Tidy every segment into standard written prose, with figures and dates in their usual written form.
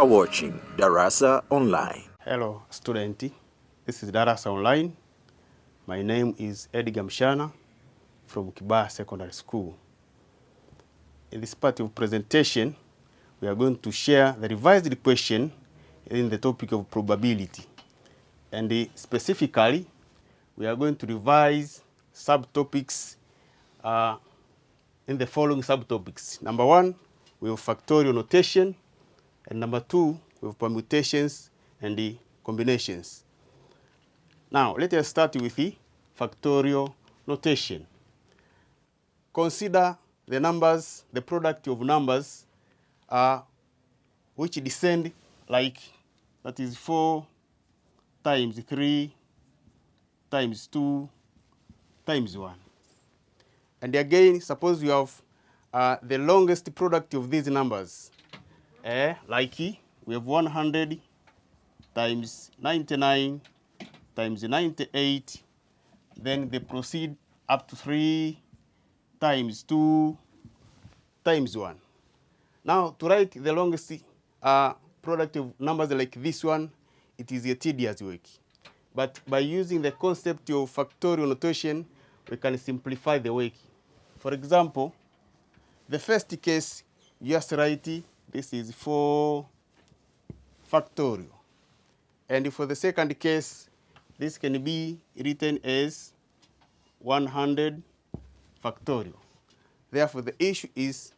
are watching Darasa Online. Hello student, this is Darasa Online. My name is Edgar Mshana from Kibaha Secondary School. In this part of presentation, we are going to share the revised question in the topic of probability. And specifically, we are going to revise subtopics in the following subtopics. Number 1, we have factorial notation. And number 2, we have permutations and the combinations. Now, let us start with the factorial notation. Consider the numbers, the product of numbers which descend like, that is 4 times 3 times 2 times 1. And again, suppose you have the longest product of these numbers. Like we have 100 times 99 times 98, then they proceed up to 3 times 2 times 1. Now, to write the longest product of numbers like this one, it is a tedious work. But by using the concept of factorial notation, we can simplify the work. For example, the first case, just write this is 4 factorial. And for the second case, this can be written as 100 factorial. Therefore, the issue is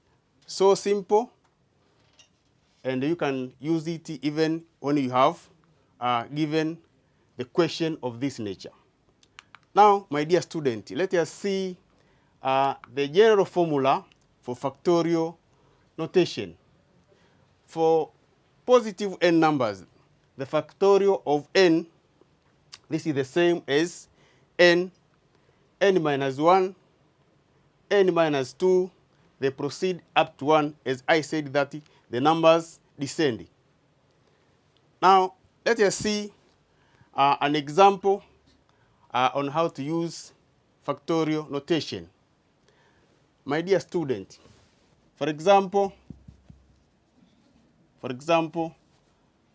so simple, and you can use it even when you have given the question of this nature. Now, my dear student, let us see the general formula for factorial notation. For positive n numbers, the factorial of n, this is the same as n minus 1, n minus 2, they proceed up to 1, as I said that the numbers descend. Now, let us see an example on how to use factorial notation. My dear student, for example,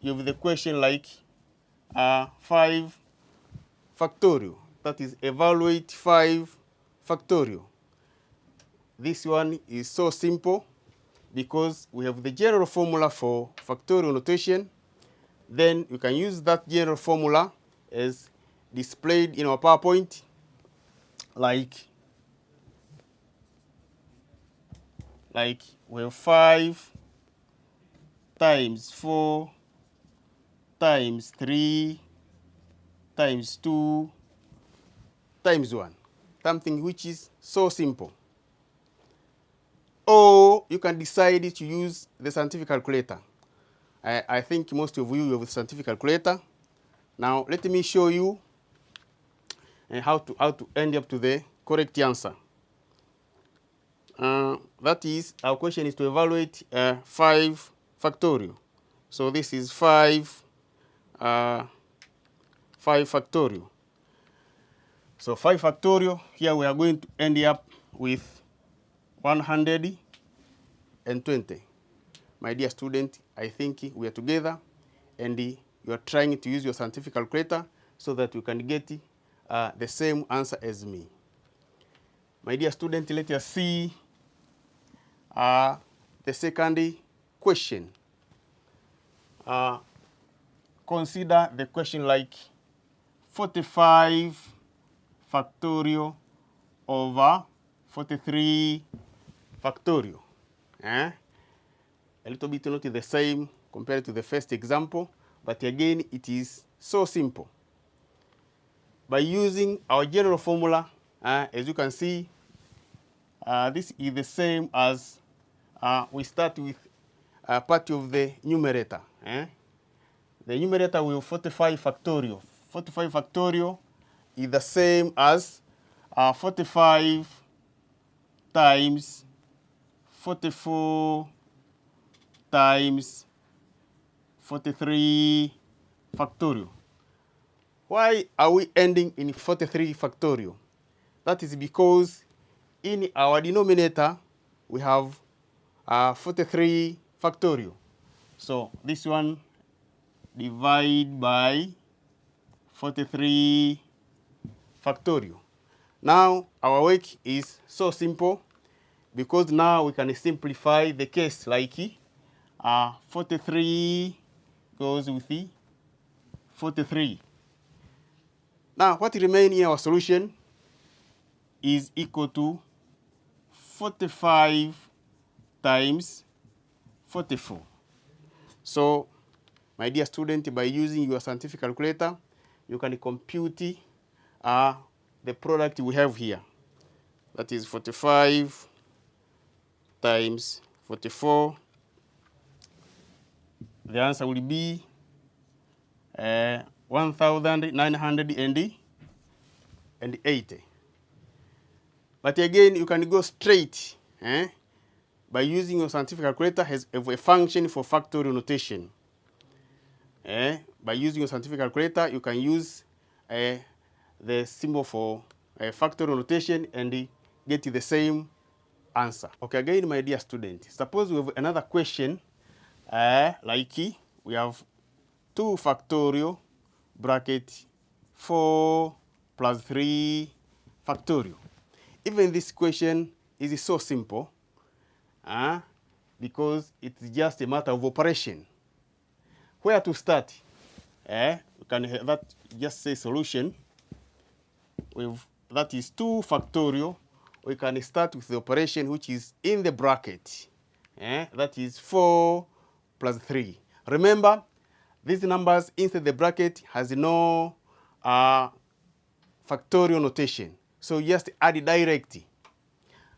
you have the question like 5 factorial. That is, evaluate 5 factorial. This one is so simple because we have the general formula for factorial notation. Then you can use that general formula as displayed in our PowerPoint, like we have 5 times 4 times 3 times 2 times 1. Something which is so simple. Or you can decide to use the scientific calculator. I think most of you have a scientific calculator. Now, let me show you how to end up to the correct answer. That is, our question is to evaluate 5 factorial. So this is 5 factorial. So 5 factorial, here we are going to end up with 120. My dear student, I think we are together, and you are trying to use your scientific calculator so that you can get the same answer as me. My dear student, let us see the second question. Consider the question like 45 factorial over 43 factorial. A little bit not the same compared to the first example, but again, it is so simple. By using our general formula, as you can see, this is the same as we start with part of the numerator. The numerator will 45 factorial. 45 factorial is the same as 45 times 44 times 43 factorial. Why are we ending in 43 factorial? That is because in our denominator we have 43 factorial. So this one divide by 43 factorial. Now our work is so simple because now we can simplify the case like 43 goes with the 43. Now what remains in our solution is equal to 45 times 44. So, my dear student, by using your scientific calculator, you can compute the product we have here. That is 45 times 44. The answer will be 1,980. But again, you can go straight by using your scientific calculator as a function for factorial notation. By using your scientific calculator, you can use the symbol for factorial notation and get the same answer. Okay, again, my dear student, suppose we have another question like we have 2 factorial bracket 4 plus 3 factorial. Even this question is so simple because it's just a matter of operation. Where to start? We can that just say solution. That is 2 factorial. We can start with the operation which is in the bracket. That is 4 plus 3. Remember, these numbers inside the bracket has no factorial notation. So just add it directly.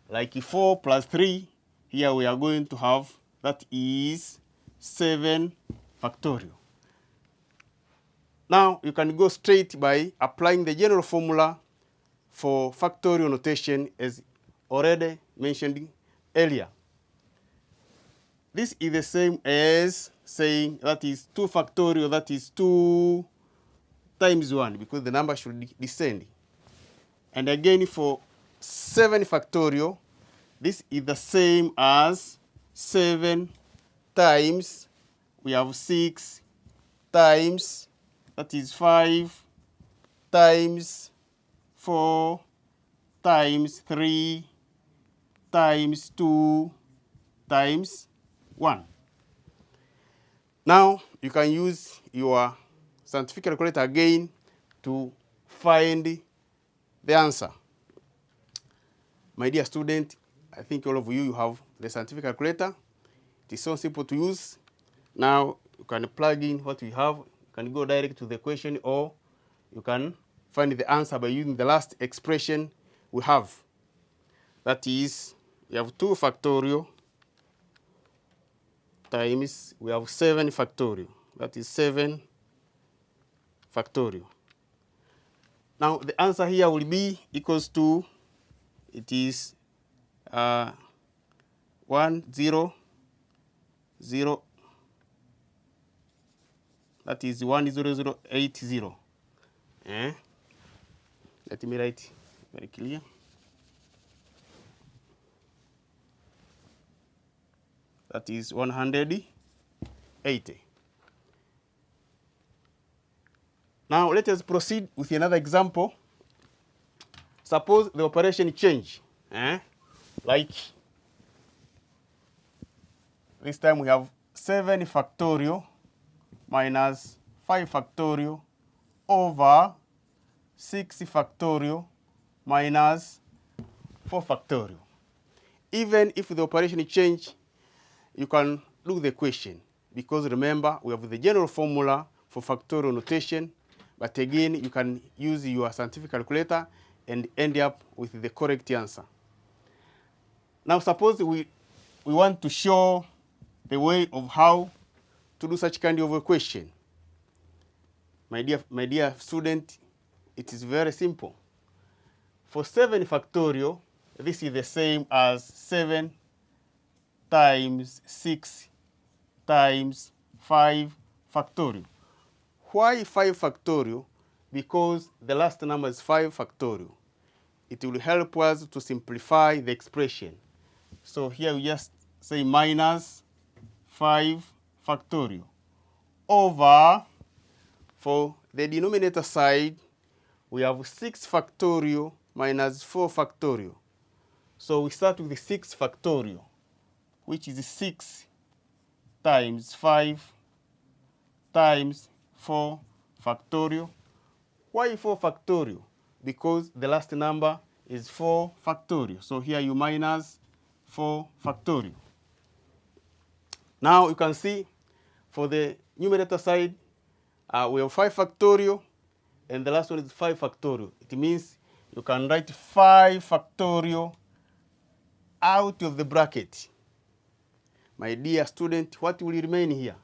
Like 4 plus 3, here we are going to have, that is 7 factorial. Now you can go straight by applying the general formula for factorial notation as already mentioned earlier. This is the same as saying that is 2 factorial, that is 2 times 1, because the number should descend. And again, for 7 factorial, this is the same as 7 times, we have 6 times, that is 5 times 4 times 3 times 2 times 1. Now you can use your scientific calculator again to find the answer. My dear student, I think all of you have the scientific calculator. It is so simple to use. Now you can plug in what we have. You can go direct to the question, or you can find the answer by using the last expression we have. That is, we have 2 factorial times, we have 7 factorial. That is 7 factorial. Now the answer here will be equals to, it is 1, 0, 0. That is 10080. Let me write very clear. That is 180. Now let us proceed with another example. Suppose the operation change. Like this time we have 7 factorial minus 5 factorial over 6 factorial minus 4 factorial. Even if the operation change, you can look the question, because remember we have the general formula for factorial notation, but again you can use your scientific calculator and end up with the correct answer. Now suppose we want to show the way of how to do such kind of a question. My dear student, it is very simple. For 7 factorial, this is the same as 7 times 6 times 5 factorial. Why 5 factorial? Because the last number is 5 factorial. It will help us to simplify the expression. So here we just say minus 5 factorial over, for the denominator side, we have 6 factorial minus 4 factorial. So we start with the 6 factorial, which is 6 times 5 times 4 factorial. Why 4 factorial? Because the last number is 4 factorial. So here you minus 4 factorial. Now you can see for the numerator side, we have 5 factorial, and the last one is 5 factorial. It means you can write 5 factorial out of the bracket. My dear student, what will remain here?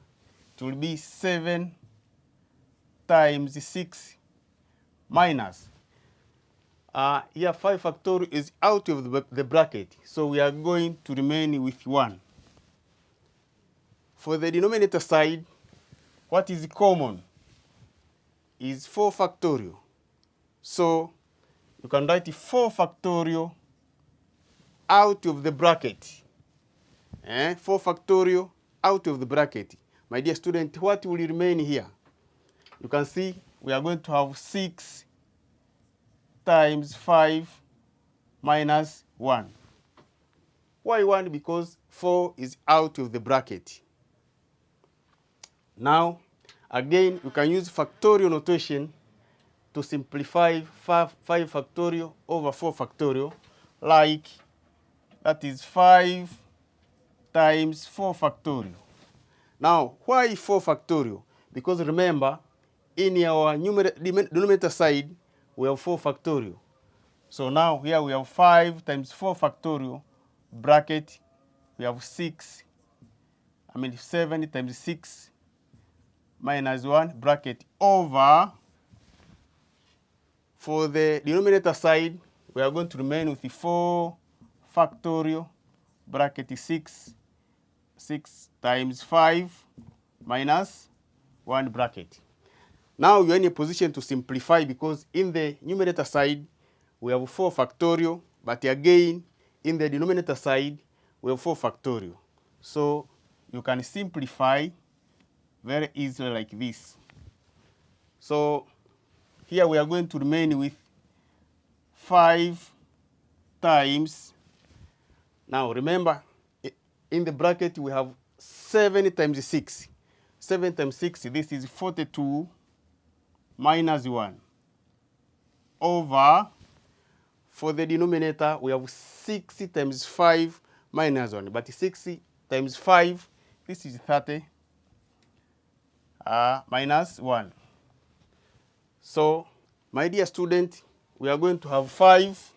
It will be 7 times 6 minus. Here 5 factorial is out of the bracket, so we are going to remain with 1. For the denominator side, what is common is 4 factorial. So you can write 4 factorial out of the bracket. 4 factorial out of the bracket. My dear student, what will remain here? You can see we are going to have 6 times 5 minus 1. Why 1? Because 4 is out of the bracket. Now, again, you can use factorial notation to simplify 5 factorial over 4 factorial, like that is 5 times 4 factorial. Now, why 4 factorial? Because remember, in our denominator side, we have 4 factorial. So now here we have 5 times 4 factorial, bracket, we have 7 times 6 minus 1, bracket, over. For the denominator side, we are going to remain with the 4 factorial, bracket 6 times 5 minus 1, bracket. Now you're in a position to simplify, because in the numerator side, we have 4 factorial, but again, in the denominator side, we have 4 factorial. So you can simplify very easily like this. So here we are going to remain with 5 times. Now remember, in the bracket we have 7 times 6. 7 times 6, this is 42 minus 1 over, for the denominator, we have 6 times 5 minus 1. But 6 times 5, this is 30 minus 1. So, my dear student, we are going to have 5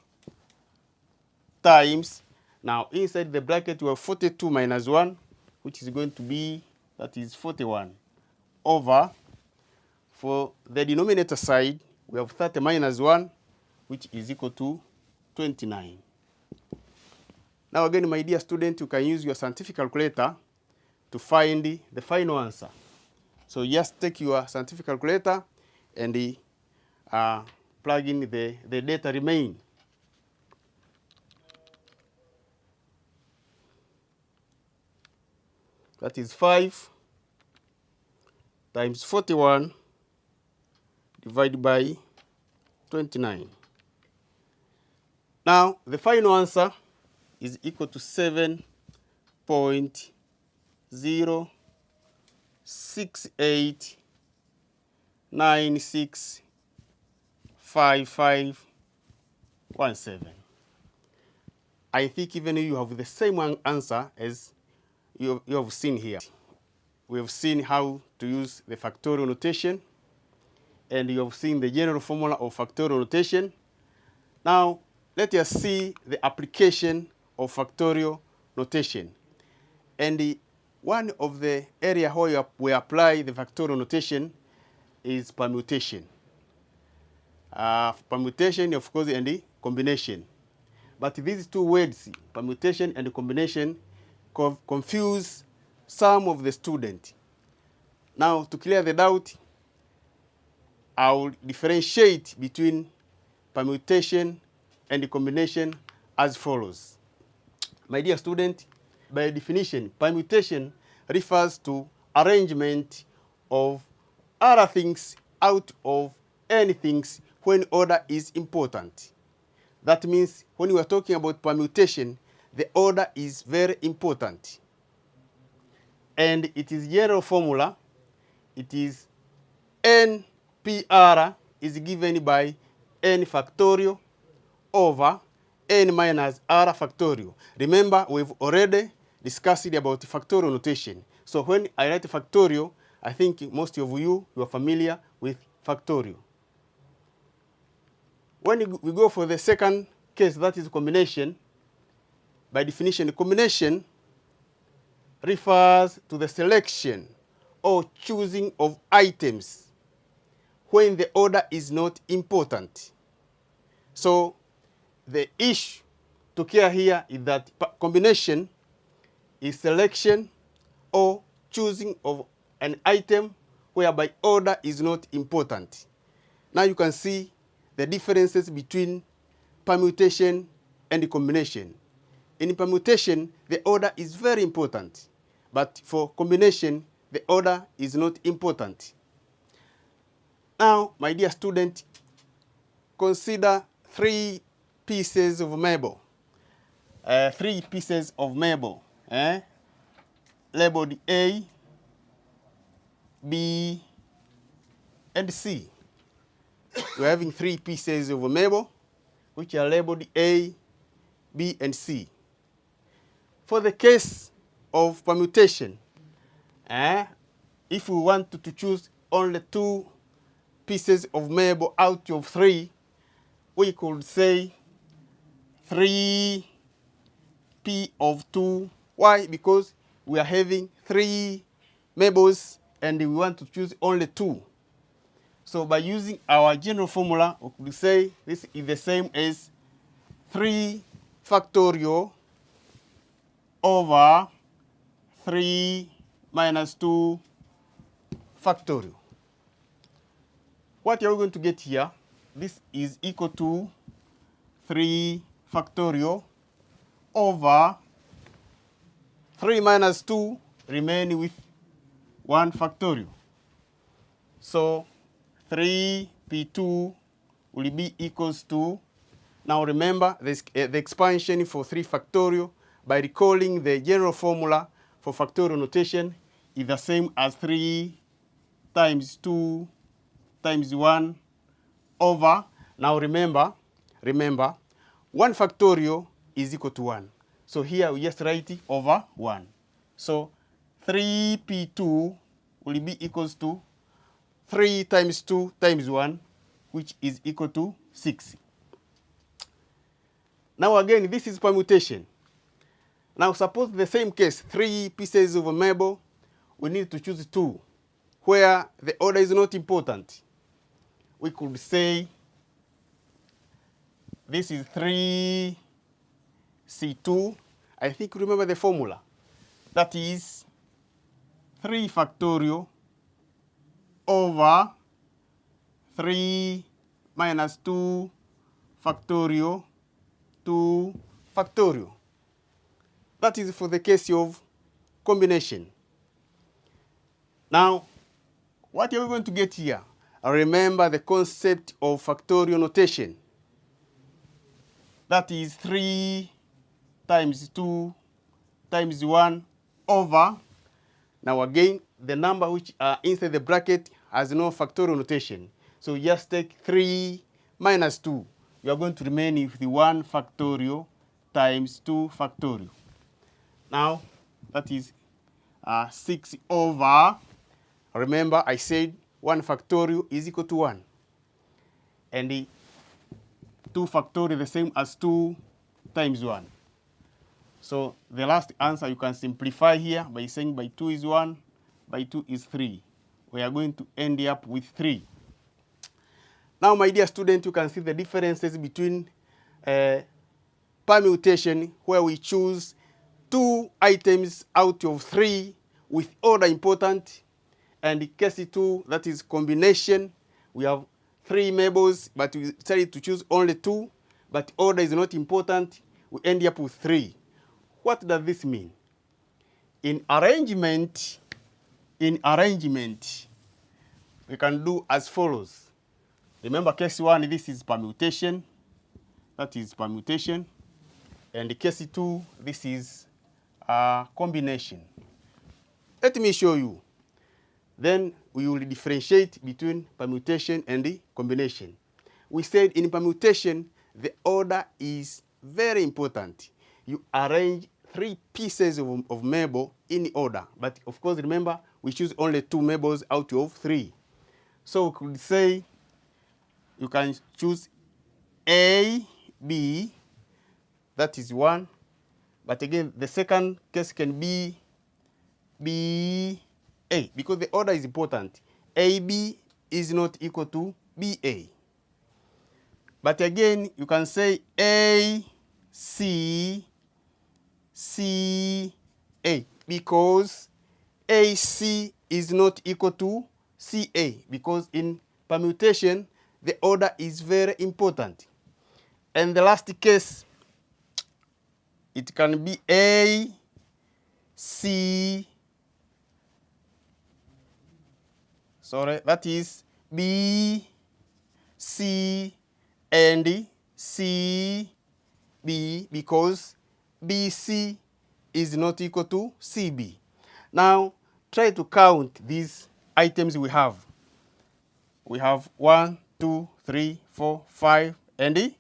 times. Now, inside the bracket, we have 42 minus 1, which is going to be, that is 41, over. For the denominator side, we have 30 minus 1, which is equal to 29. Now again, my dear student, you can use your scientific calculator to find the final answer. So just take your scientific calculator and plug in the data remain. That is 5 times 41 divided by 29. Now, the final answer is equal to 7.068965517. I think even you have the same answer as you have seen here. We have seen how to use the factorial notation, and you have seen the general formula of factorial notation. Now, let us see the application of factorial notation. And one of the areas where we apply the factorial notation is permutation. Permutation, of course, and the combination. But these two words, permutation and combination, confuse some of the students. Now, to clear the doubt, I will differentiate between permutation and the combination as follows. My dear student, by definition, permutation refers to arrangement of other things out of any things when order is important. That means when we are talking about permutation, the order is very important. And it is general formula. It is NPR is given by n factorial over n minus r factorial. Remember, we've already discussed about factorial notation. So when I write factorial, I think most of you are familiar with factorial. When we go for the second case, that is combination, by definition, combination refers to the selection or choosing of items when the order is not important. So the issue to care here is that combination is selection or choosing of an item whereby order is not important. Now you can see the differences between permutation and combination. In permutation, the order is very important, but for combination, the order is not important. Now, my dear student, consider three pieces of marble. Three pieces of marble, labeled A, B, and C. We're having three pieces of marble, which are labeled A, B, and C. For the case of permutation, if we want to choose only two pieces of marble out of three, we could say 3P of 2. Why? Because we are having three marbles and we want to choose only two. So by using our general formula, we could say this is the same as 3 factorial over 3 minus 2 factorial. What are we going to get here? This is equal to 3 factorial over 3 minus 2 remain with 1 factorial. So 3p2 will be equals to, now remember this, the expansion for 3 factorial by recalling the general formula for factorial notation is the same as 3 times 2 times 1 over, now remember, 1 factorial is equal to 1. So here we just write it over 1. So 3p2 will be equals to 3 times 2 times 1, which is equal to 6. Now again, this is permutation. Now suppose the same case, 3 pieces of marble, we need to choose 2, where the order is not important. We could say this is 3c2. I think remember the formula. That is 3 factorial over 3 minus 2 factorial 2 factorial. That is for the case of combination. Now, what are we going to get here? Remember the concept of factorial notation. That is 3 times 2 times 1 over, now again, the number which are inside the bracket has no factorial notation. So just take 3 minus 2. You are going to remain with the 1 factorial times 2 factorial. Now, that is 6 over, remember I said 1 factorial is equal to 1. And the 2 factorial is the same as 2 times 1. So the last answer you can simplify here by saying by 2 is 1, by 2 is 3. We are going to end up with 3. Now, my dear student, you can see the differences between permutation, where we choose 2 items out of 3 with order important, and case 2, that is combination. We have 3 marbles, but we decided to choose only 2, but order is not important. We end up with 3. What does this mean? In arrangement, in arrangement, we can do as follows. Remember case 1, this is permutation. That is permutation. And case 2, this is combination. Let me show you. Then we will differentiate between permutation and the combination. We said in permutation, the order is very important. You arrange 3 pieces of marble in order. But of course, remember, we choose only 2 marbles out of 3. So we could say you can choose A, B, that is 1. But again, the second case can be B, A, because the order is important. AB is not equal to BA. But again, you can say A, C, C, A, because AC is not equal to CA, because in permutation, the order is very important. And the last case, it can be A, C, that is B, C, and C, B, because BC is not equal to CB. Now, try to count these items we have. We have 1, 2, 3, 4, 5, and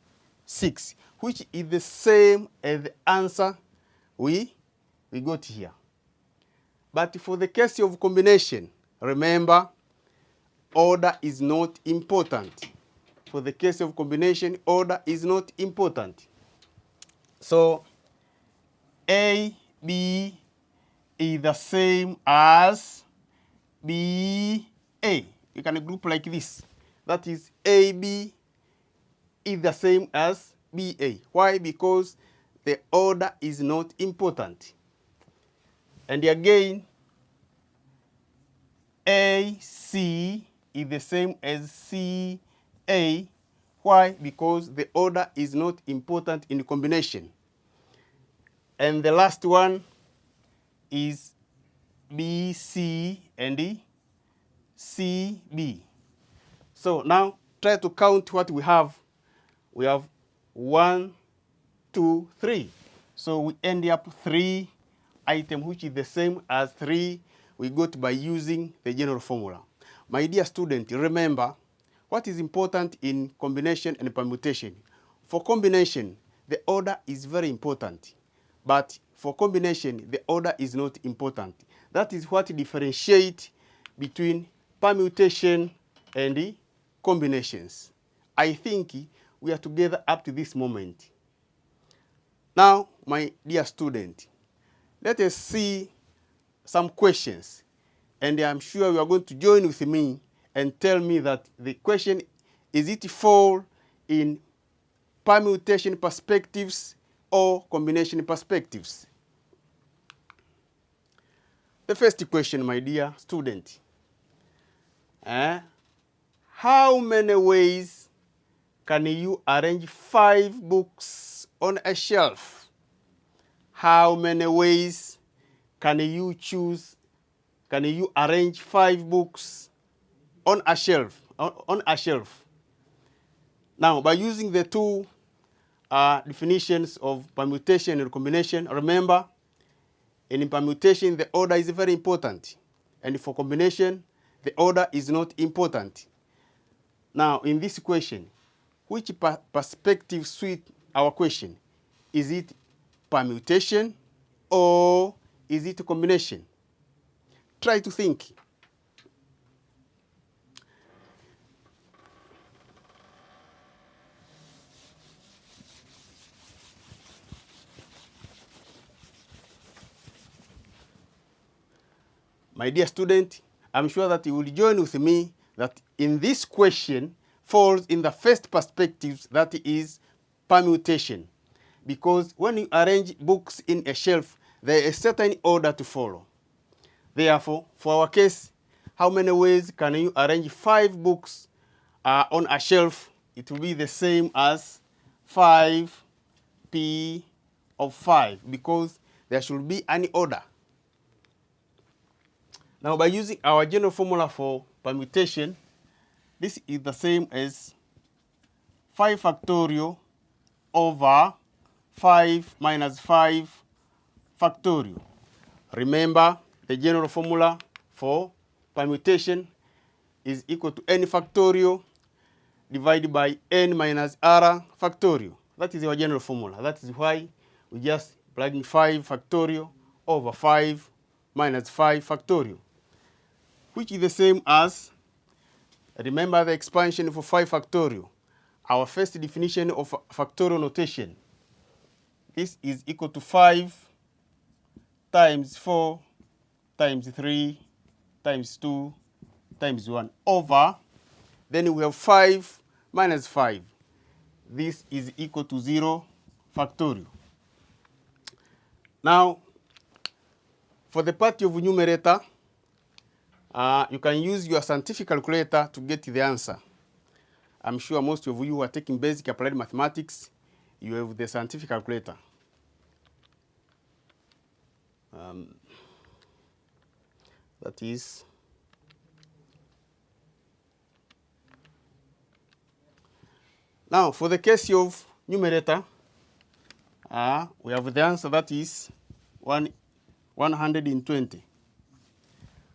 6, which is the same as the answer we got here. But for the case of combination, remember, order is not important. For the case of combination, order is not important. So A, B is the same as B, A. You can group like this. That is AB is the same as BA. Why? Because the order is not important. And again, AC is the same as CA. Why? Because the order is not important in combination. And the last one is BC and CB. So now try to count what we have. We have 1, 2, 3. So we end up 3 items, which is the same as 3 we got by using the general formula. My dear student, remember what is important in combination and permutation. For combination, the order is very important. But for combination, the order is not important. That is what differentiates between permutation and the combinations. I think we are together up to this moment. Now, my dear student, let us see some questions. And I'm sure you are going to join with me and tell me that the question, is it fall in permutation perspectives or combination perspectives? The first question, my dear student. How many ways can you arrange 5 books on a shelf? How many ways can you arrange 5 books on a shelf? Now, by using the 2 definitions of permutation and combination, remember, in permutation, the order is very important. And for combination, the order is not important. Now, in this question, which perspective suits our question? Is it permutation or is it a combination? Try to think. My dear student, I'm sure that you will join with me that in this question falls in the first perspective, that is permutation. Because when you arrange books in a shelf, there is a certain order to follow. Therefore, for our case, how many ways can you arrange 5 books on a shelf? It will be the same as 5p of 5, because there should be an order. Now, by using our general formula for permutation, this is the same as 5 factorial over 5 minus 5 factorial. Remember, the general formula for permutation is equal to n factorial divided by n minus r factorial. That is our general formula. That is why we just plug in 5 factorial over 5 minus 5 factorial, which is the same as, remember the expansion for 5 factorial, our first definition of factorial notation. This is equal to 5 times 4 times 3 times 2 times 1 over, then we have 5 minus 5. This is equal to 0 factorial. Now, for the part of numerator, you can use your scientific calculator to get the answer. I'm sure most of you who are taking basic applied mathematics, you have the scientific calculator. That is now for the case of numerator, we have the answer, that is 120.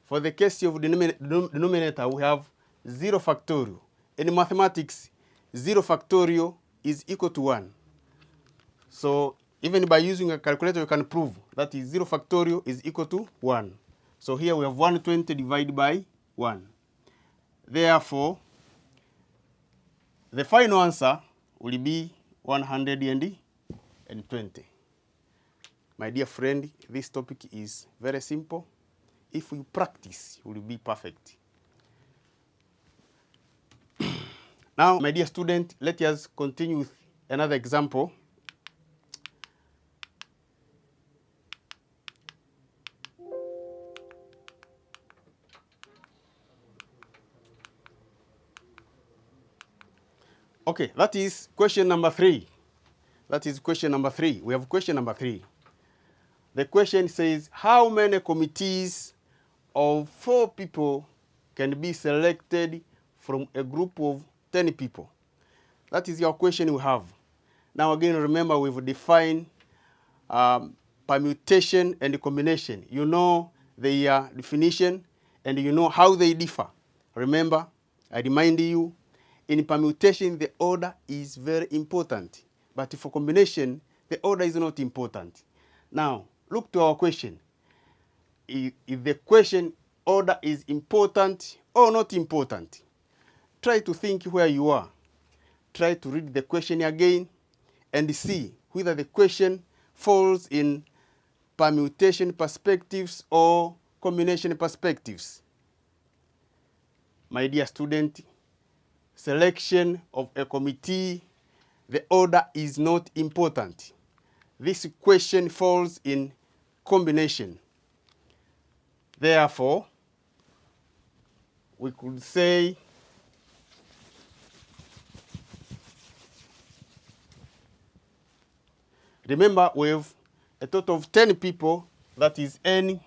For the case of denominator, we have 0 factorial. In mathematics, 0 factorial is equal to 1. So even by using a calculator, you can prove that is 0 factorial is equal to 1. So here we have 120 divided by 1. Therefore, the final answer will be 120. My dear friend, this topic is very simple. If you practice, you will be perfect. Now, my dear student, let us continue with another example. Okay, that is question number 3. That is question number 3. We have question number 3. The question says, how many committees of 4 people can be selected from a group of 10 people? That is your question we have. Now again, remember we've defined permutation and combination. You know their definition and you know how they differ. Remember, I remind you, in permutation, the order is very important. But for combination, the order is not important. Now, look to our question. If the question order is important or not important, try to think where you are. Try to read the question again and see whether the question falls in permutation perspectives or combination perspectives. My dear student, selection of a committee, the order is not important. This question falls in combination. Therefore, we could say remember we have a total of 10 people, that is n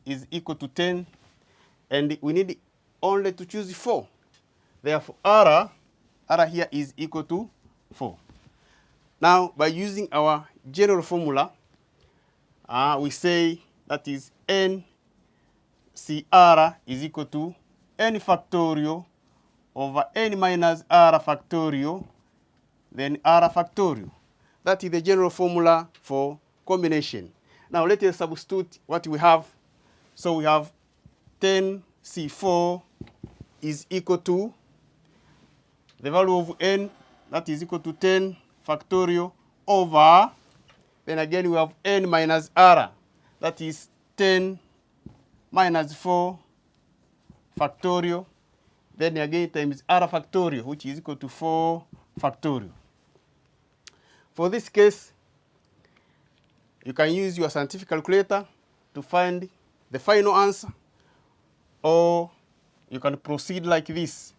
is equal to 10, and we need only to choose 4. Therefore, R here is equal to 4. Now, by using our general formula, we say that is n CR is equal to n factorial over n minus r factorial, then r factorial. That is the general formula for combination. Now, let us substitute what we have. So we have 10C4 is equal to the value of n, that is equal to 10 factorial over, then again we have n minus r, that is 10 minus 4 factorial, then again times r factorial, which is equal to 4 factorial. For this case, you can use your scientific calculator to find the final answer, or you can proceed like this.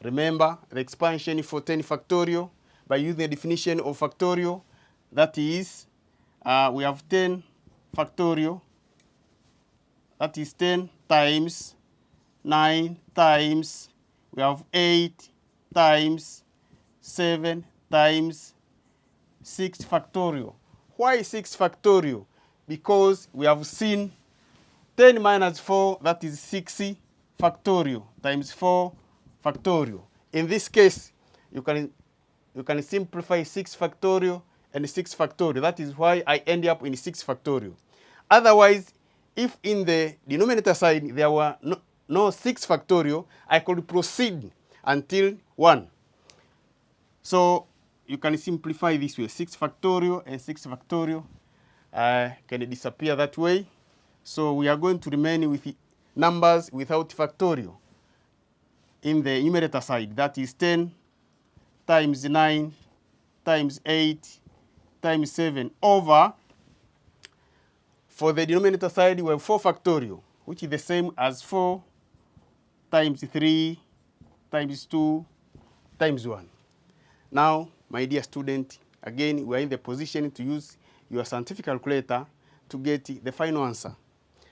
Remember the expansion for 10 factorial by using the definition of factorial. That is, we have 10 factorial. That is 10 times 9 times, we have 8 times 7 times 6 factorial. Why 6 factorial? Because we have seen 10 minus 4, that is 6 factorial, times 4 factorial. In this case, you can simplify 6 factorial and 6 factorial. That is why I end up in 6 factorial. Otherwise, if in the denominator side there were no 6 factorial, I could proceed until 1. So you can simplify this way. 6 factorial and 6 factorial can disappear that way. So we are going to remain with numbers without factorial in the numerator side. That is 10 times 9 times 8 times 7 over, for the denominator side, we have 4 factorial, which is the same as 4 times 3 times 2 times 1. Now, my dear student, again, we are in the position to use your scientific calculator to get the final answer.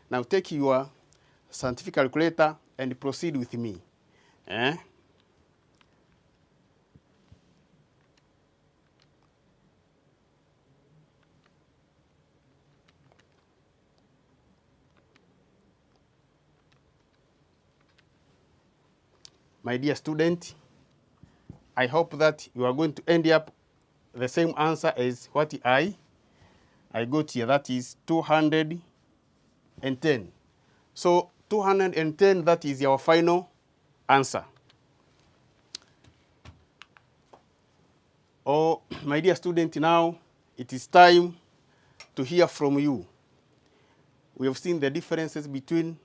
Now, take your scientific calculator and proceed with me. My dear student, I hope that you are going to end up the same answer as what I got here. That is 210. So 210, that is your final answer. Oh, my dear student, now it is time to hear from you. We have seen the differences between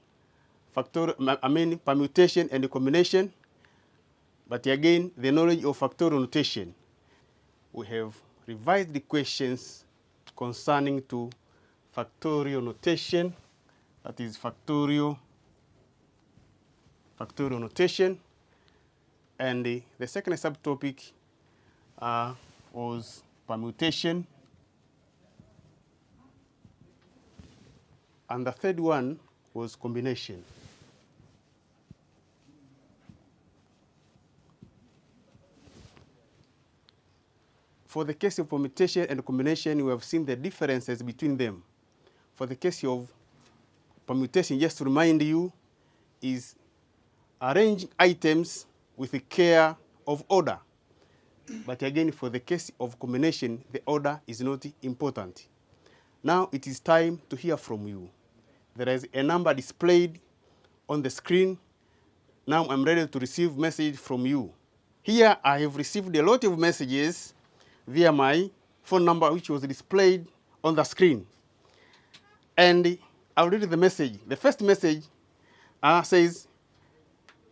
permutation and combination. But again, the knowledge of factorial notation. We have revised the questions concerning to factorial notation. That is factorial notation. And the second subtopic was permutation. And the third one was combination. For the case of permutation and combination, we have seen the differences between them. For the case of permutation, just to remind you, is arranging items with the care of order. But again, for the case of combination, the order is not important. Now it is time to hear from you. There is a number displayed on the screen. Now I'm ready to receive message from you. Here I have received a lot of messages via my phone number, which was displayed on the screen. And I'll read the message. The first message says,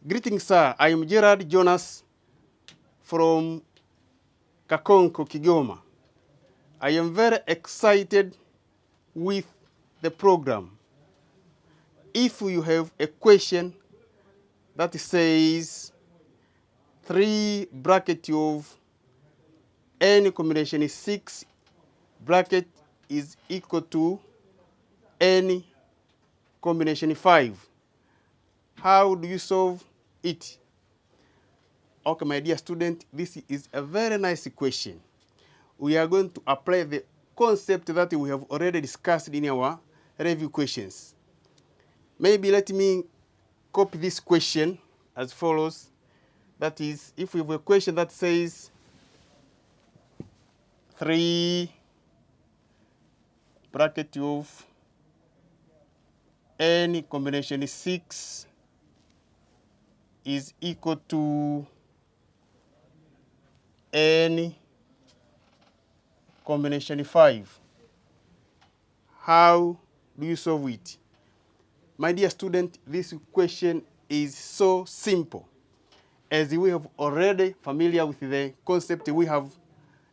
"Greetings, sir. I am Gerard Jonas from Kakonko, Kigoma. I am very excited with the program. If you have a question that says 3 bracket of any combination is 6 bracket is equal to any combination 5. How do you solve it?" Okay, my dear student, this is a very nice question. We are going to apply the concept that we have already discussed in our review questions. Maybe let me copy this question as follows. That is, if we have a question that says 3 bracket of any combination 6 is equal to any combination 5. How do you solve it? My dear student, this question is so simple. As we have already familiar with the concept we have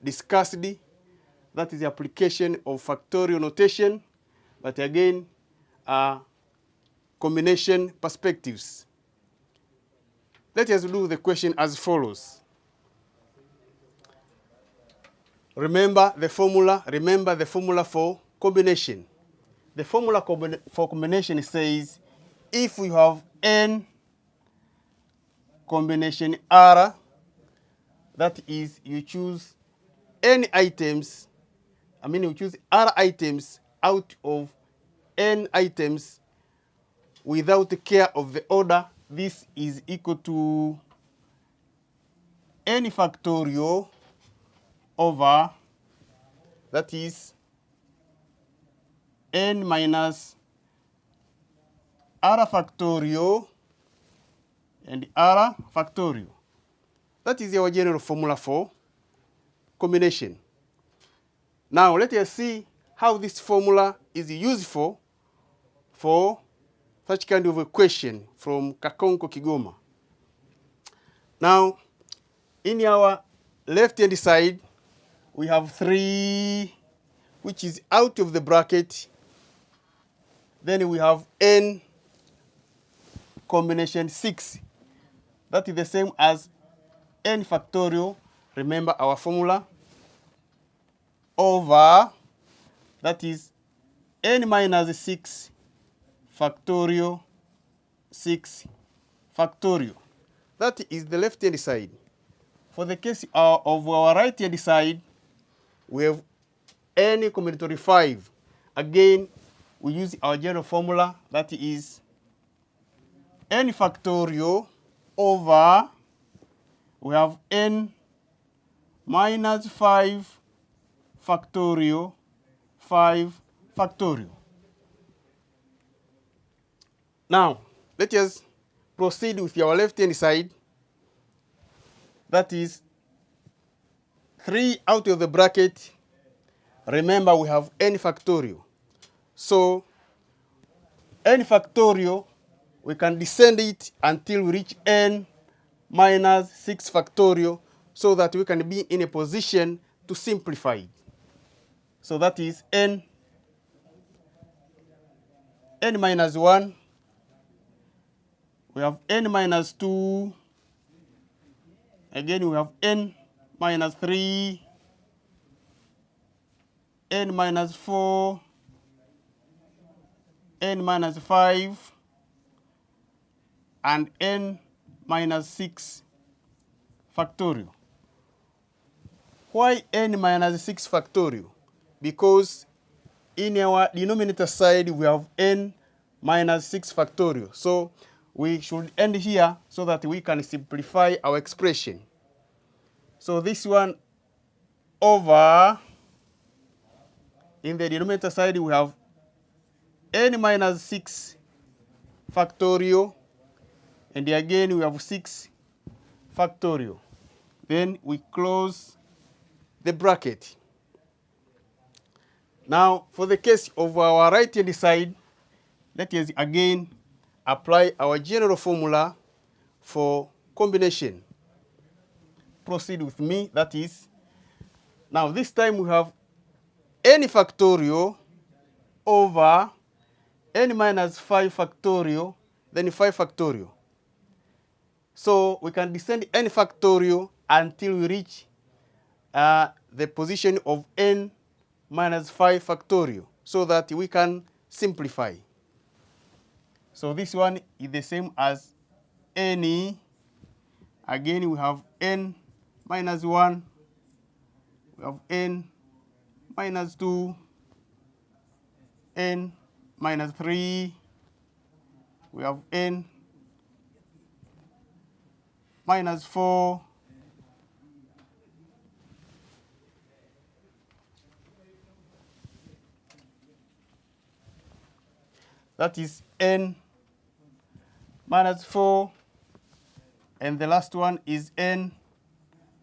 discussed, that is the application of factorial notation, but again, combination perspectives. Let us do the question as follows. Remember the formula for combination. The formula for combination says if we have n combination R, that is, you choose n items, you choose R items out of n items without care of the order, this is equal to n factorial over, that is, n minus R factorial and R factorial. That is our general formula for combination. Now let us see how this formula is useful for such kind of a question from Kakonko Kigoma. Now, in our left-hand side, we have 3, which is out of the bracket. Then we have n combination 6. That is the same as n factorial, remember our formula, over, that is, n minus 6 factorial 6 factorial. That is the left-hand side. For the case of our right-hand side, we have n combinatory 5. Again, we use our general formula, that is n factorial over, we have n minus 5 factorial 5 factorial. Now, let us proceed with our left-hand side. That is 3 out of the bracket. Remember, we have n factorial. So, n factorial, we can descend it until we reach n minus 6 factorial so that we can be in a position to simplify it. So that is n minus 1. We have n minus 2. Again, we have n minus 3, n minus 4, n minus 5, and n minus 6 factorial. Why n minus 6 factorial? Because in our denominator side, we have n minus 6 factorial. So we should end here so that we can simplify our expression. So this one over, in the denominator side, we have n minus 6 factorial, and again we have 6 factorial. Then we close the bracket. Now, for the case of our right-hand side, let us again apply our general formula for combination. Proceed with me, that is, now this time we have n factorial over n minus 5 factorial, then 5 factorial. So we can descend n factorial until we reach the position of n minus 5 factorial so that we can simplify. So this one is the same as n. Again, we have n minus 1, we have n minus 2, n minus 3, we have n minus 4, that is n minus 4, and the last one is n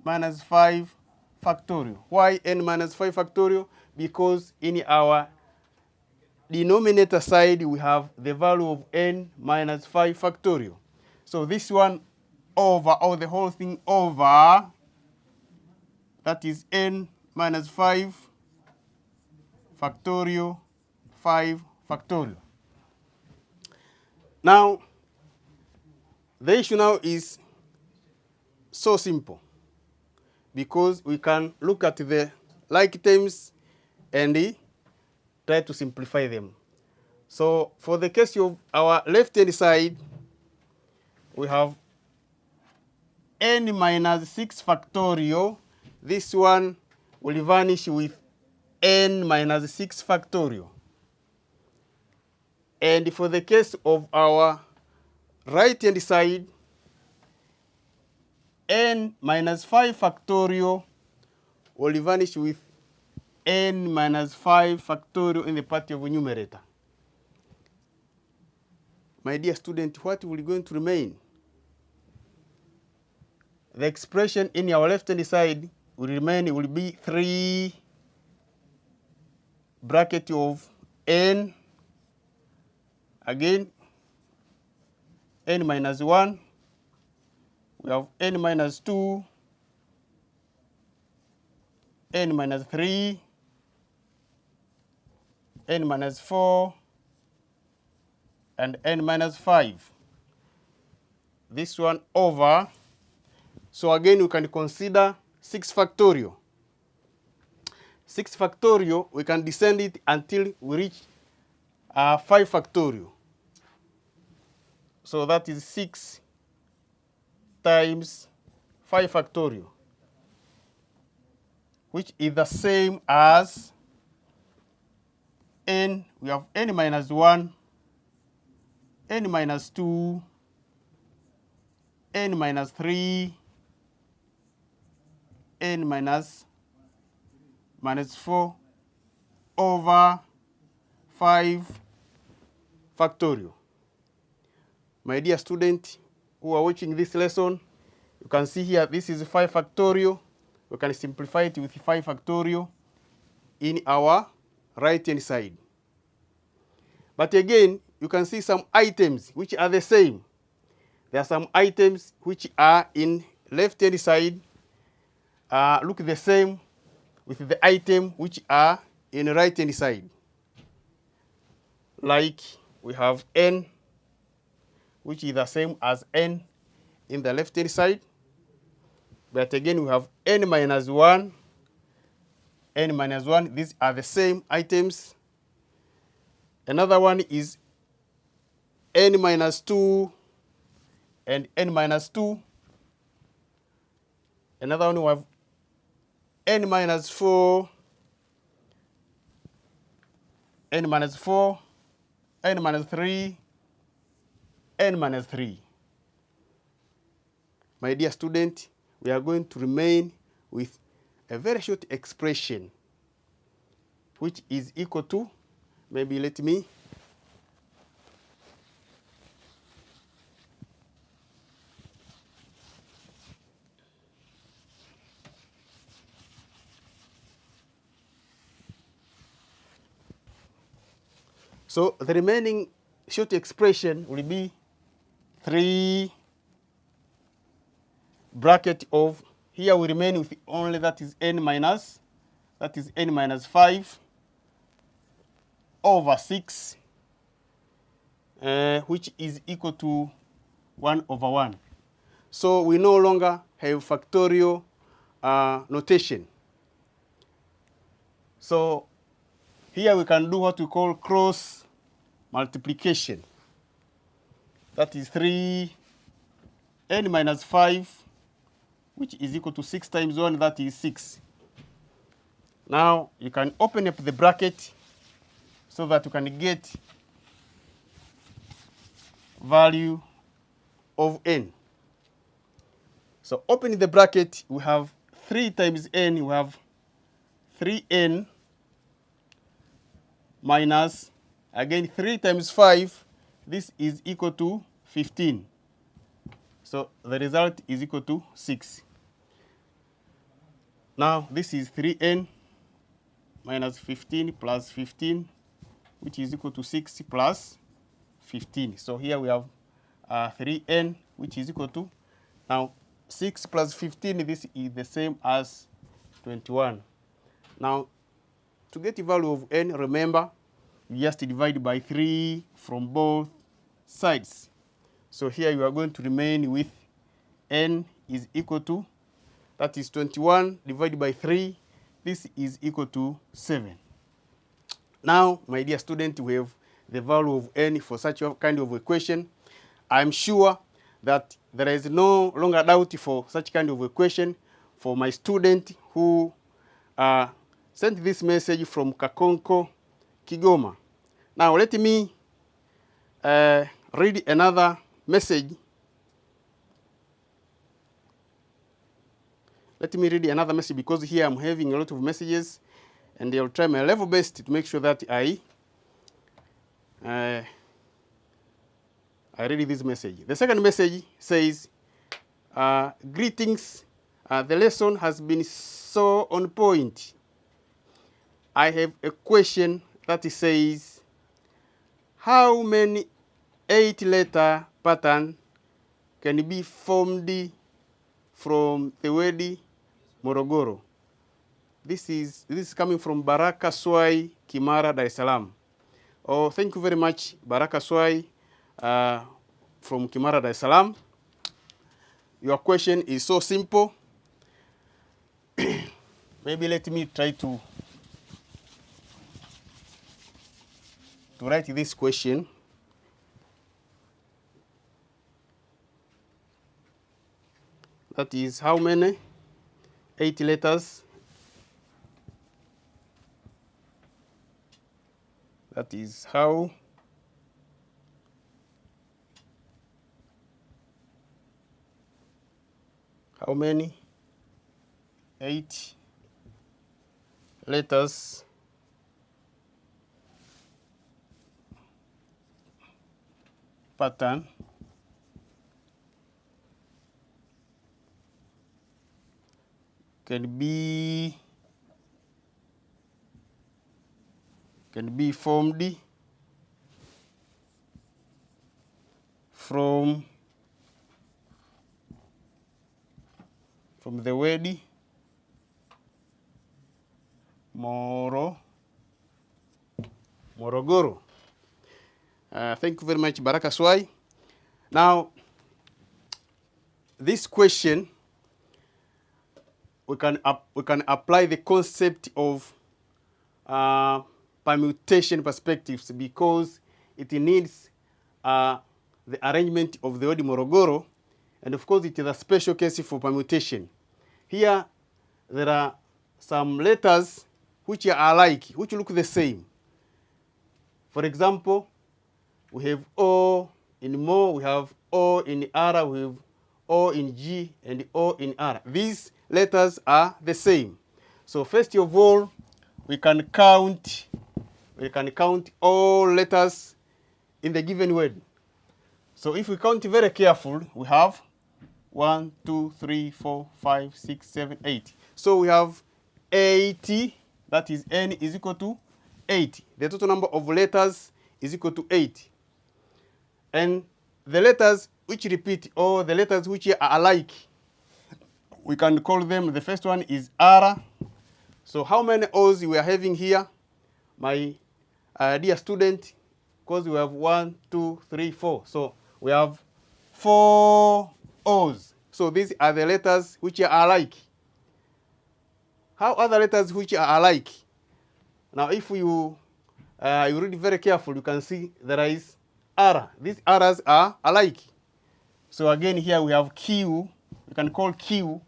minus 5 factorial. Why n minus 5 factorial? Because in our denominator side, we have the value of n minus 5 factorial. So this one over, or the whole thing over, that is n minus 5 factorial 5 factorial. Now, the issue now is so simple, because we can look at the like terms and try to simplify them. So for the case of our left-hand side, we have n minus 6 factorial. This one will vanish with n minus 6 factorial. And for the case of our right-hand side, n minus 5 factorial will vanish with n minus 5 factorial in the part of numerator. My dear student, what will going to remain? The expression in our left-hand side will remain, it will be 3 bracket of n, again, n minus 1, we have n minus 2, n minus 3, n minus 4, and n minus 5. This one over. So again, we can consider 6 factorial. 6 factorial, we can descend it until we reach 5 factorial. So that is 6 times 5 factorial, which is the same as n. We have n minus 1, n minus 2, n minus 3, n minus 4 over 5 factorial. My dear student who are watching this lesson, you can see here this is 5 factorial. We can simplify it with 5 factorial in our right-hand side. But again, you can see some items which are the same. There are some items which are in left-hand side look the same with the item which are in right-hand side. Like we have n, which is the same as n in the left-hand side. But again, we have n minus 1, n minus 1. These are the same items. Another one is n minus 2 and n minus 2. Another one we have n minus 4, n minus 4, n minus 3, n minus 3. My dear student, we are going to remain with a very short expression which is equal to, maybe let me so the remaining short expression will be 3 bracket of, here we remain with only that is n minus 5 over 6, which is equal to 1 over 1. So we no longer have factorial notation. So here we can do what we call cross multiplication. That is 3 n minus 5, which is equal to 6 times 1, that is 6. Now you can open up the bracket so that you can get value of n. So opening the bracket, we have 3 times n, we have 3n minus, again 3 times 5, this is equal to 15. So the result is equal to 6. Now this is 3n minus 15 plus 15, which is equal to 6 plus 15. So here we have 3n, which is equal to, now 6 plus 15, this is the same as 21. Now to get the value of n, remember, you just divide by 3 from both sides. So here you are going to remain with n is equal to, that is 21 divided by 3. This is equal to 7. Now, my dear student, we have the value of n for such a kind of equation. I'm sure that there is no longer doubt for such kind of equation for my student who sent this message from Kakonko, Kigoma. Now let me read another message. Let me read another message because here I'm having a lot of messages, and I'll try my level best to make sure that I read this message. The second message says, greetings, the lesson has been so on point. I have a question that says, how many 8-letter pattern can be formed from the word Morogoro? This is coming from Baraka Swai, Kimara, Dar es Salaam. Oh, thank you very much, Baraka Swai, from Kimara, Dar es Salaam. Your question is so simple. Maybe let me try to write this question. That is how many 8 letters? That is how many 8 letters pattern can be formed from the word Morogoro. Thank you very much, Baraka Swai. Now, this question, we can apply the concept of permutation perspectives because it needs the arrangement of the word Morogoro, and of course it is a special case for permutation. Here there are some letters which are alike, which look the same. For example, we have O in Mo, we have O in R, we have O in G, and O in R. These letters are the same. So first of all, we can count all letters in the given word. So if we count very careful, we have 1, 2, 3, 4, 5, 6, 7, 8. So we have 80, that is n is equal to 80. The total number of letters is equal to 80. And the letters which repeat, or the letters which are alike, we can call them, the first one is R. So how many O's we are having here, my dear student? Because we have 1, 2, 3, 4. So we have 4 O's. So these are the letters which are alike. How are the letters which are alike? Now if you read very carefully, you can see there is R. These R's are alike. So again here we have Q. You can call Q,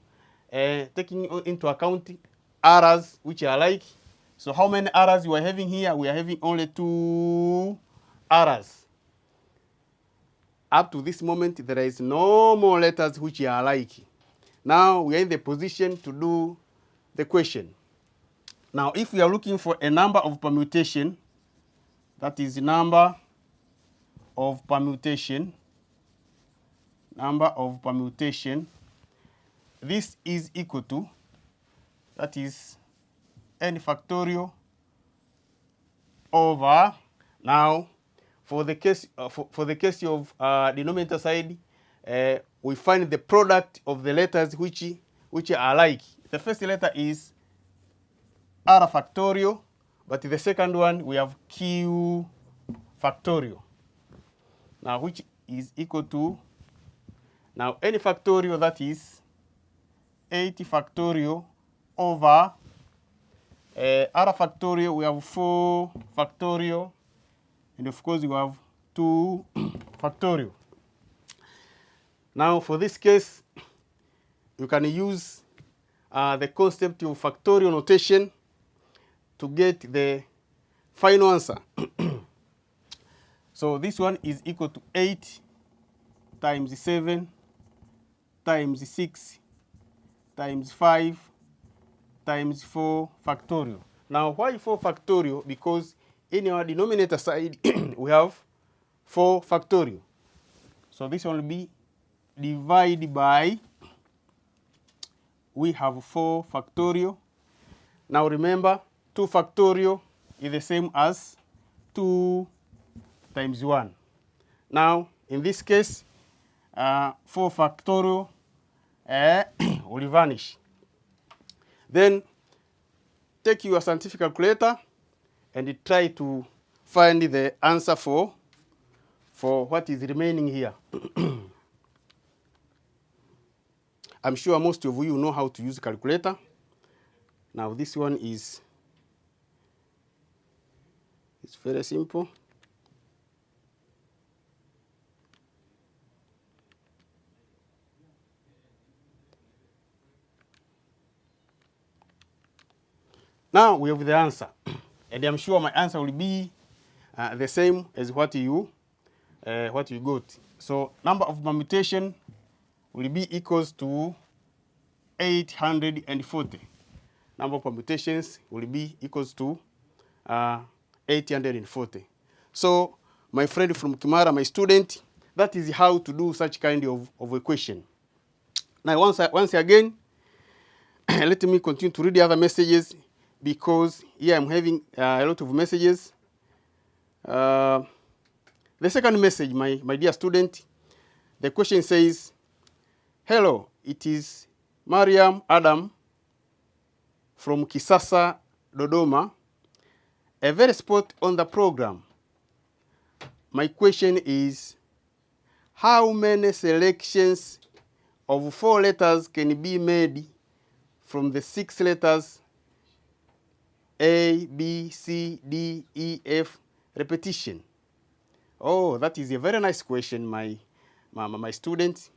taking into account R's which are alike. So how many R's you are having here? We are having only 2 R's. Up to this moment, there is no more letters which are alike. Now we are in the position to do the question. Now if we are looking for a number of permutation, that is number of permutation, this is equal to, that is n factorial over, now for the case of denominator side, we find the product of the letters which are alike. The first letter is R factorial, but the second one we have Q factorial. Now which is equal to, now n factorial, that is 80 factorial over R factorial, we have 4 factorial, and of course you have 2 factorial. Now for this case, you can use the concept of factorial notation to get the final answer. So this one is equal to 8 times 7 times 6 times 5 times 4 factorial. Now why 4 factorial? Because in our denominator side we have 4 factorial. So this one will be divided by, we have 4 factorial. Now remember, 2 factorial is the same as 2 times 1. Now in this case, 4 factorial will vanish. Then take your scientific calculator and try to find the answer for what is remaining here. I'm sure most of you know how to use calculator. Now this one it's very simple. Now we have the answer, and I'm sure my answer will be the same as what you got. So number of permutation will be equals to 840. Number of permutations will be equals to 840. So my friend from Kimara, my student, that is how to do such kind of equation. Now once again, let me continue to read the other messages, because here I'm having a lot of messages. The second message, my dear student, the question says, hello, it is Mariam Adam from Kisasa, Dodoma, a very spot on the program. My question is, how many selections of 4 letters can be made from the 6 letters A, B, C, D, E, F repetition? Oh, that is a very nice question, my student.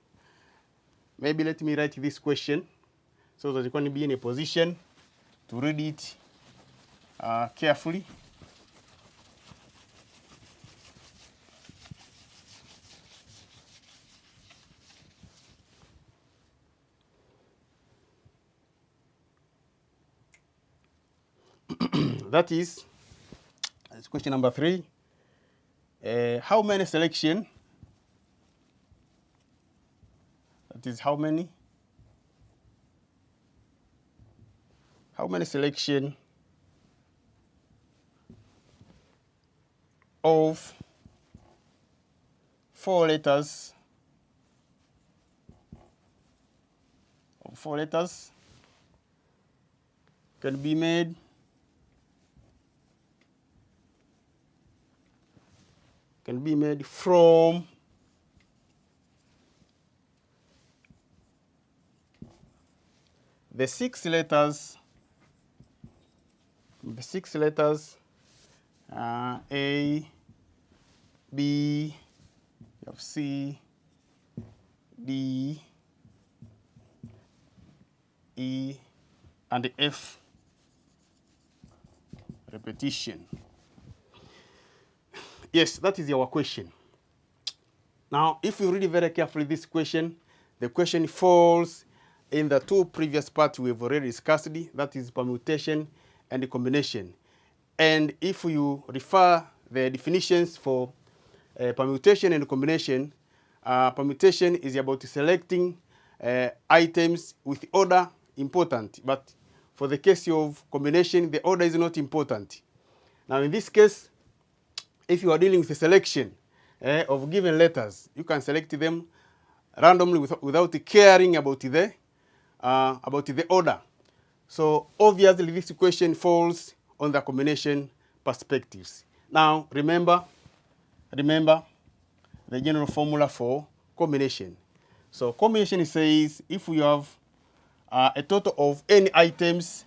Maybe let me write this question so that you can be in a position to read it carefully. That is question number 3. How many selection? That is how many? How many selection of 4 letters? Of 4 letters can be made from the 6 letters, A, B, C, D, E, and F repetition. Yes, that is our question. Now, if you read very carefully this question, the question falls in the 2 previous parts we have already discussed, that is permutation and combination. And if you refer the definitions for permutation and combination, permutation is about selecting items with order important, but for the case of combination, the order is not important. Now, in this case, if you are dealing with a selection of given letters, you can select them randomly without caring about the order. So obviously this question falls on the combination perspectives. Now remember the general formula for combination. So combination says if you have a total of n items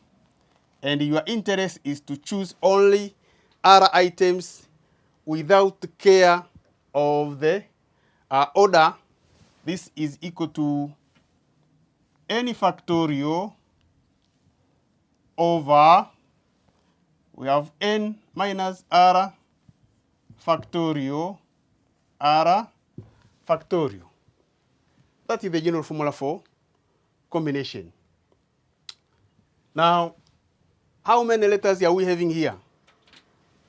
and your interest is to choose only other items without care of the order, this is equal to n factorial over, we have n minus r factorial, r factorial. That is the general formula for combination. Now, how many letters are we having here?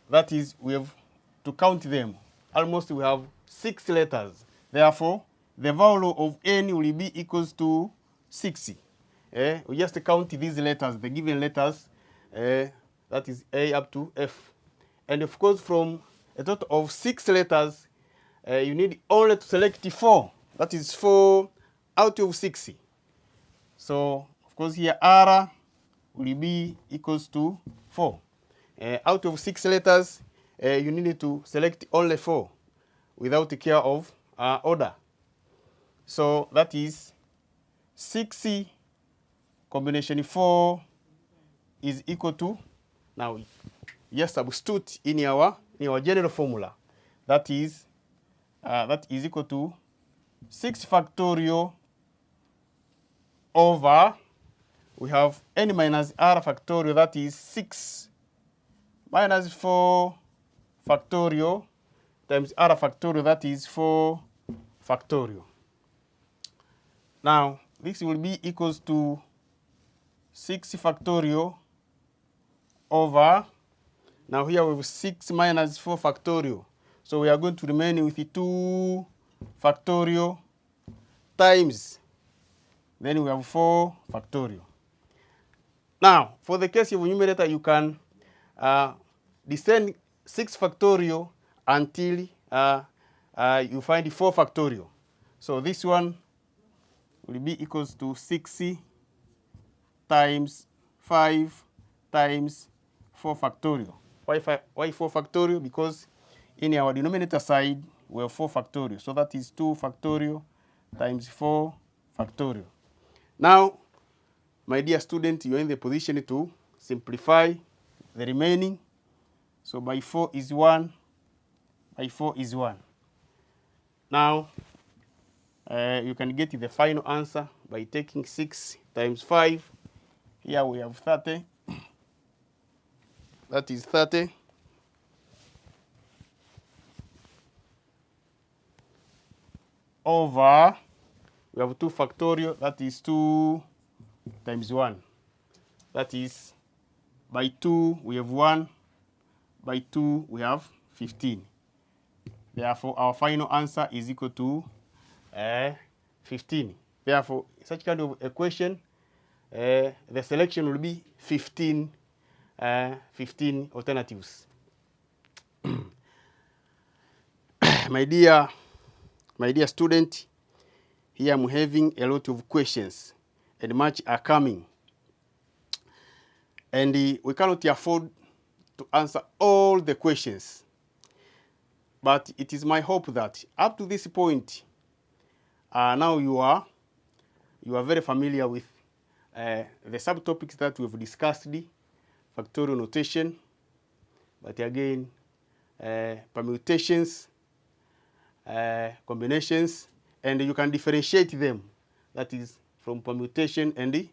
That is, we have to count them. Almost we have 6 letters. Therefore, the value of n will be equals to 60. We just count these letters, the given letters, that is A up to F. And of course, from a total of 6 letters, you need only to select 4. That is 4 out of 60. So, of course, here R will be equals to 4. Out of 6 letters, you need to select only 4 without the care of order. So that is 60 combination 4 is equal to, now just substitute in our general formula. That is equal to 6 factorial over, we have n minus r factorial, that is 6 minus 4 factorial times r factorial, that is 4 factorial. Now, this will be equals to 6 factorial over, now here we have 6 minus 4 factorial. So we are going to remain with 2 factorial times, then we have 4 factorial. Now, for the case of numerator, you can descend 6 factorial until you find 4 factorial. So this one will be equals to 60 times 5 times 4 factorial. Why 4 factorial? Because in our denominator side, we have 4 factorial. So that is 2 factorial times 4 factorial. Now, my dear student, you are in the position to simplify the remaining. So by 4 is 1, by 4 is 1. Now, you can get the final answer by taking 6 times 5. Here we have 30. That is 30. Over, we have 2 factorial, that is 2 times 1. That is, by 2 we have 1, by 2 we have 15. Therefore, our final answer is equal to 15. Therefore, such kind of equation, the selection will be 15 alternatives. My dear student, here I'm having a lot of questions, and much are coming. And we cannot afford to answer all the questions. But it is my hope that up to this point, now you are very familiar with the subtopics that we've discussed, factorial notation, but again, permutations, combinations, and you can differentiate them. That is from permutation and the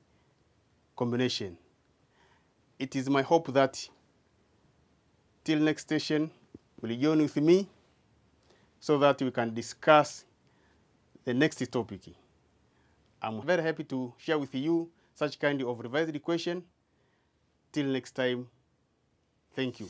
combination. It is my hope that till next session, will you join with me so that we can discuss the next topic. I'm very happy to share with you such kind of revised equation. Till next time, thank you.